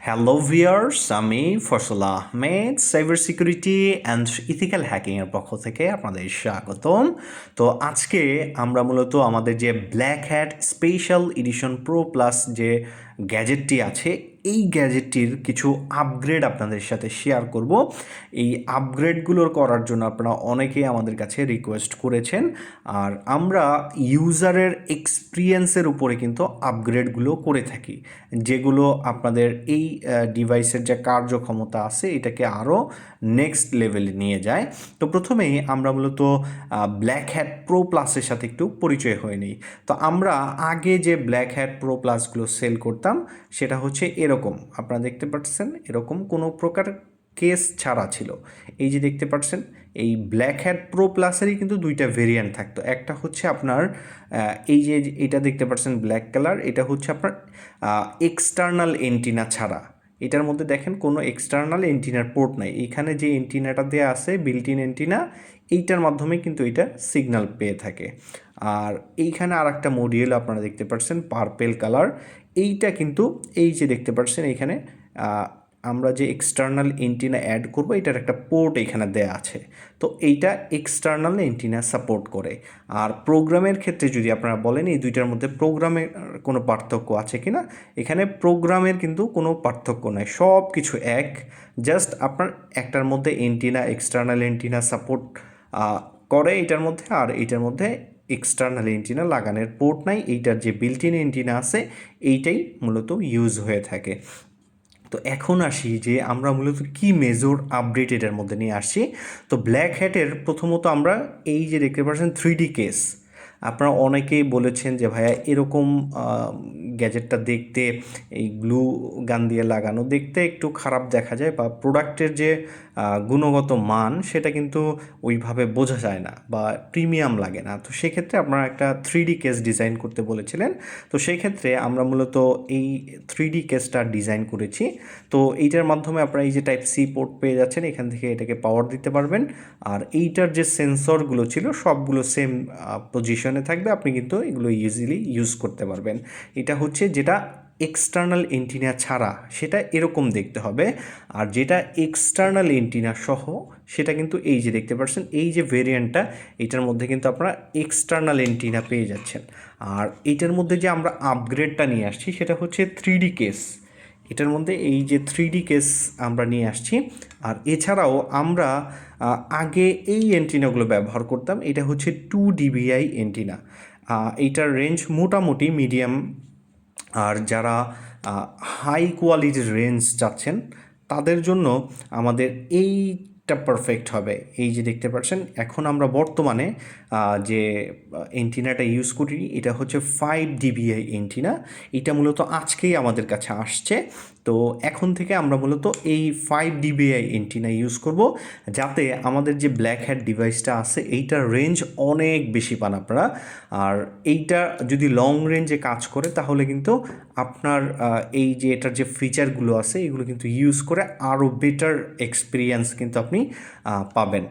Hello viewers, আমি Fazal Ahmed cyber security and ethical হ্যাকিংয়ের পক্ষ থেকে আপনাদের স্বাগতম। তো আজকে আমরা মূলত আমাদের যে black hat special edition pro plus যে গ্যাজেটটি আছে, এই গ্যাজেটটির কিছু আপগ্রেড আপনাদের সাথে শেয়ার করব। এই আপগ্রেডগুলোর করার জন্য আপনারা অনেকেই আমাদের কাছে রিকোয়েস্ট করেছেন, আর আমরা ইউজারের এক্সপিরিয়েন্সের উপরে কিন্তু আপগ্রেডগুলো করে থাকি, যেগুলো আপনাদের এই ডিভাইসের যে কার্যক্ষমতা আছে এটাকে আরও নেক্সট লেভেলে নিয়ে যায়। তো প্রথমেই আমরা মূলত ব্ল্যাক হ্যাট প্রো প্লাসের সাথে একটু পরিচয় হয়ে নিই। তো আমরা আগে যে ব্ল্যাক হ্যাট প্রো প্লাসগুলো সেল করতাম সেটা হচ্ছে এরকম, আপনারা দেখতে পাচ্ছেন এরকম কোনো প্রকার কেস ছাড়া ছিল। এই যে দেখতে পাচ্ছেন, এই ব্ল্যাক হ্যাট প্রো প্লাসেরই কিন্তু দুইটা ভেরিয়েন্ট থাকতো। একটা হচ্ছে আপনার এই যে এটা দেখতে পাচ্ছেন ব্ল্যাক কালার, এটা হচ্ছে আপনার এক্সটার্নাল এন্টিনা ছাড়া। এটার মধ্যে দেখেন কোনো এক্সটার্নাল এন্টিনার পোর্ট নাই, এখানে যে এন্টিনাটা দেওয়া আছে বিল্ট ইন এন্টিনা, এইটার মাধ্যমে কিন্তু এটা সিগন্যাল পেয়ে থাকে। আর এইখানে আর একটা মডিউল আপনারা দেখতে পাচ্ছেন পার্পেল কালার, এইটা কিন্তু এই যে দেখতে পাচ্ছেন এখানে আমরা যে এক্সটার্নাল এন্টিনা অ্যাড করব এটার একটা পোর্ট এখানে দেয়া আছে। তো এইটা এক্সটার্নাল এন্টিনা সাপোর্ট করে। আর প্রোগ্রামের ক্ষেত্রে যদি আপনারা বলেন এই দুইটার মধ্যে প্রোগ্রামের কোনো পার্থক্য আছে কি না, এখানে প্রোগ্রামের কিন্তু কোনো পার্থক্য নাই, সব কিছু এক। জাস্ট আপনার একটার মধ্যে এন্টিনা এক্সটার্নাল এন্টিনা সাপোর্ট করে এটার মধ্যে, আর এইটার মধ্যে এক্সটার্নাল এন্টিনা লাগানোর পোর্ট নাই। এইটার যে বিল্ট ইন এন্টিনা আছে এইটাই মূলত ইউজ হয়ে থাকে। তো এখন আসি যে আমরা মূলত কি মেজর আপডেট এটার মধ্যে নিয়ে আসছি। তো ব্ল্যাক হ্যাটের প্রথমত আমরা এই যে দেখতে পাচ্ছেন 3D কেস, আপনারা অনেকেই বলেছেন যে ভাইয়া এরকম গ্যাজেটটা দেখতে এই গ্লু গান দিয়ে লাগানো দেখতে একটু খারাপ দেখা যায়, বা প্রোডাক্টের যে গুণগত মান সেটা কিন্তু ওইভাবে বোঝা যায় না বা প্রিমিয়াম লাগে না। তো সেক্ষেত্রে আপনারা একটা 3D কেস ডিজাইন করতে বলেছিলেন। তো সেই ক্ষেত্রে আমরা মূলত এই 3D কেসটা ডিজাইন করেছি। তো এইটার মাধ্যমে আপনারা এই যে টাইপ সি পোর্ট পেয়ে যাচ্ছেন, এখান থেকে এটাকে পাওয়ার দিতে পারবেন। আর এইটার যে সেন্সরগুলো ছিল সবগুলো সেম পজিশনে থাকবে, আপনি কিন্তু এগুলো ইজিলি ইউজ করতে পারবেন। এটা হচ্ছে যেটা এক্সটার্নাল এন্টিনা ছাড়া সেটা এরকম দেখতে হবে, আর যেটা এক্সটার্নাল এন্টিনা সহ সেটা কিন্তু এই যে দেখতে পাচ্ছেন এই যে ভেরিয়েন্টটা, এটার মধ্যে কিন্তু আপনারা এক্সটার্নাল এন্টিনা পেয়ে যাচ্ছেন। আর এইটার মধ্যে যে আমরা আপগ্রেডটা নিয়ে আসছি সেটা হচ্ছে 3D কেস। এটার মধ্যে এই যে 3D কেস আমরা নিয়ে আসছি। আর এছাড়াও আমরা আগে এই এন্টিনাগুলো ব্যবহার করতাম, এটা হচ্ছে 2 dBi এন্টিনা। এইটার রেঞ্জ মোটামুটি মিডিয়াম। আর যারা হাই কোয়ালিটির রেঞ্জ চাচ্ছেন তাদের জন্য আমাদের এইটা পারফেক্ট হবে। এই যে দেখতে পাচ্ছেন এখন আমরা বর্তমানে যে এন্টিনাটা ইউজ করি এটা হচ্ছে 5 dBi এন্টিনা। এটা মূলত আজকেই আমাদের কাছে আসছে। তো এখন থেকে আমরা মূলত এই 5 dBi এন্টিনা ইউজ করব, যাতে আমাদের যে ব্ল্যাক হ্যাট ডিভাইসটা আছে এইটার রেঞ্জ অনেক বেশি পান আপনারা। আর এইটা যদি লং রেঞ্জে কাজ করে তাহলে কিন্তু আপনার এই যে এটার যে ফিচারগুলো আছে এগুলো কিন্তু ইউজ করে আরও বেটার এক্সপিরিয়েন্স কিন্তু আপনি পাবেন।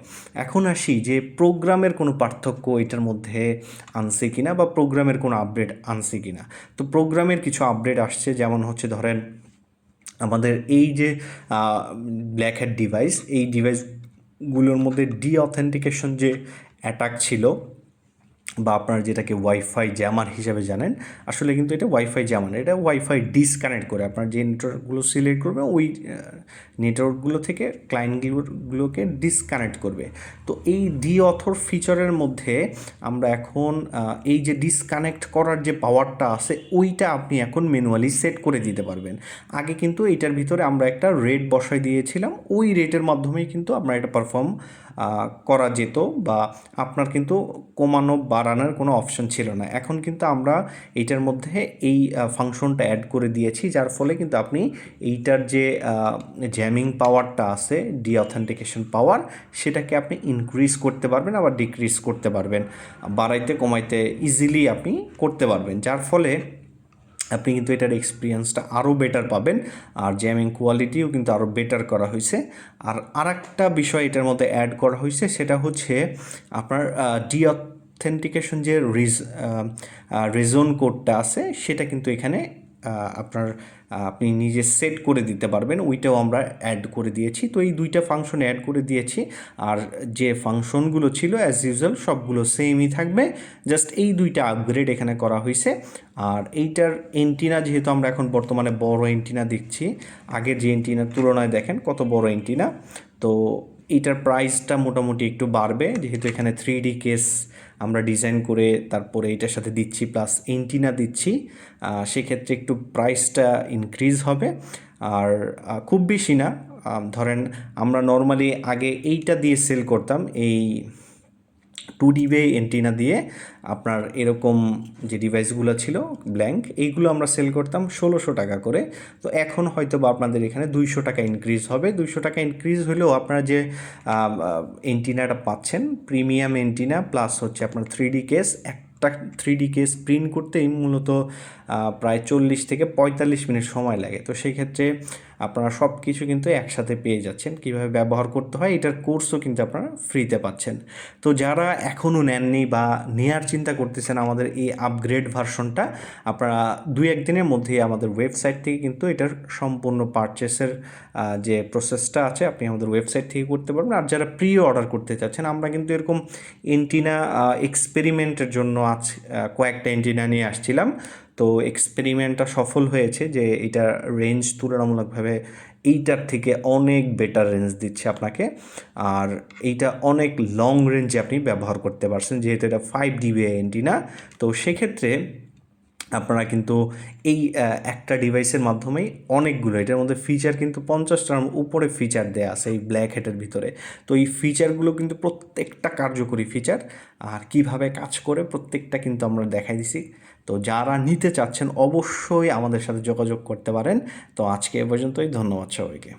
এখন আসি যে প্রোগ্রামের কোনো পার্থক্য এটার মধ্যে আনছে কিনা, বা প্রোগ্রামের কোনো আপডেট আনছে কিনা। তো প্রোগ্রামের কিছু আপডেট আসছে, যেমন হচ্ছে ধরেন আমাদের এই যে ব্ল্যাক হ্যাট ডিভাইস, এই ডিভাইসগুলোর মধ্যে অথেন্টিকেশন যে অ্যাটাক ছিল, বা আপনারা যেটাকে ওয়াইফাই জ্যামার হিসাবে জানেন, আসলে কিন্তু এটা ওয়াইফাই জ্যামার, এটা ওয়াইফাই ডিসকানেক্ট করে আপনার যে নেটওয়ার্কগুলো সিলেক্ট করবে ওই নেটওয়ার্কগুলো থেকে ক্লায়েন্টগুলোকে ডিসকানেক্ট করবে। তো এই অথর ফিচারের মধ্যে আমরা এখন এই যে ডিসকানেক্ট করার যে পাওয়ারটা আছে ওইটা আপনি এখন ম্যানুয়ালি সেট করে দিতে পারবেন। আগে কিন্তু এটার ভিতরে আমরা একটা রেট বসাই দিয়েছিলাম, ওই রেটের মাধ্যমেই কিন্তু আমরা এটা পারফর্ম করা যেত, বা আপনার কিন্তু কমানো বাড়ানোর কোনো অপশন ছিল না। এখন কিন্তু আমরা এইটার মধ্যে এই ফাংশনটা অ্যাড করে দিয়েছি, যার ফলে কিন্তু আপনি এইটার যে জ্যামিং পাওয়ারটা আছে অথেন্টিকেশন পাওয়ার, সেটাকে আপনি ইনক্রিজ করতে পারবেন আবার ডিক্রিজ করতে পারবেন, বাড়াইতে কমাইতে ইজিলি আপনি করতে পারবেন, যার ফলে আপনি কিন্তু এটার এক্সপিরিয়েন্সটা আরও বেটার পাবেন। আর জ্যামিং কোয়ালিটিও কিন্তু আরও বেটার করা হয়েছে। আর আরেকটা বিষয় এটার মধ্যে অ্যাড করা হয়েছে সেটা হচ্ছে আপনার অথেন্টিকেশন যে রিজন কোডটা আছে সেটা কিন্তু এখানে আপনার আপনি নিজে সেট করে দিতে পারবেন, ওইটাও আমরা অ্যাড করে দিয়েছি। তো এই দুইটা ফাংশন অ্যাড করে দিয়েছি, আর যে ফাংশনগুলো ছিল অ্যাজ ইউজুয়াল সবগুলো সেমই থাকবে, জাস্ট এই দুইটা আপগ্রেড এখানে করা হয়েছে। আর এইটার এন্টিনা যেহেতু আমরা এখন বর্তমানে বড় এন্টিনা দিচ্ছি, আগের যে এন্টিনার তুলনায় দেখেন কত বড় এন্টিনা, তো এইটার প্রাইসটা মোটামুটি একটু বাড়বে, যেহেতু এখানে 3D কেস আমরা ডিজাইন করে তারপরে এটার সাথে দিচ্ছি প্লাস এন্টিনা দিচ্ছি, সেক্ষেত্রে একটু প্রাইসটা ইনক্রিজ হবে। আর খুব বেশি না, ধরেন আমরা নর্মালি আগে এইটা দিয়ে সেল করতাম, এই 2D বে এন্টিনা দিয়ে আপনার এরকম যে ডিভাইসগুলো ছিল ব্ল্যাঙ্ক, এইগুলো আমরা সেল করতাম 1600 টাকা করে। তো এখন হয়তো বা আপনাদের এখানে 200 টাকা ইনক্রিজ হবে। 200 টাকা ইনক্রিজ হলেও আপনারা যে এন্টিনাটা পাচ্ছেন প্রিমিয়াম এন্টিনা প্লাস হচ্ছে আপনার 3D কেস, একটা 3D কেস প্রিন্ট করতেই মূলত প্রায় 40 থেকে 45 মিনিট সময় লাগে। তো সেই ক্ষেত্রে আপনারা সব কিছু কিন্তু একসাথে পেয়ে যাচ্ছেন, কীভাবে ব্যবহার করতে হয় এটার কোর্সও কিন্তু আপনারা ফ্রিতে পাচ্ছেন। তো যারা এখনও নেননি বা নেওয়ার চিন্তা করতেছেন আমাদের এই আপগ্রেড ভার্সনটা, আপনারা 2-1 দিনের মধ্যেই আমাদের ওয়েবসাইট থেকে কিন্তু এটার সম্পূর্ণ পারচেসের যে প্রসেসটা আছে আপনি আমাদের ওয়েবসাইট থেকে করতে পারবেন। আর যারা প্রি অর্ডার করতে চাচ্ছেন, আমরা কিন্তু এরকম এন্টিনা এক্সপেরিমেন্টের জন্য আজ কয়েকটা এন্টিনা নিয়ে আসছিলাম। তো এক্সপেরিমেন্টটা সফল হয়েছে যে এটা রেঞ্জ তুলনামূলকভাবে এইটার থেকে অনেক বেটার রেঞ্জ দিচ্ছে আপনাকে, আর এইটা অনেক লং রেঞ্জে আপনি ব্যবহার করতে পারছেন, যেহেতু এটা 5 dB এন্টিনা। তো সেক্ষেত্রে আপনারা কিন্তু এই একটা ডিভাইসের মাধ্যমেই অনেকগুলো, এটার মধ্যে ফিচার কিন্তু 50টার উপরে ফিচার দেয়া আছে এই ব্ল্যাক হেডের ভিতরে। তো এই ফিচারগুলো কিন্তু প্রত্যেকটা কার্যকরী ফিচার, আর কিভাবে কাজ করে প্রত্যেকটা কিন্তু আমরা দেখাই দিছি। তো যারা নিতে চাচ্ছেন অবশ্যই আমাদের সাথে যোগাযোগ করতে পারেন। তো আজকে এ পর্যন্তই, ধন্যবাদ সবাইকে।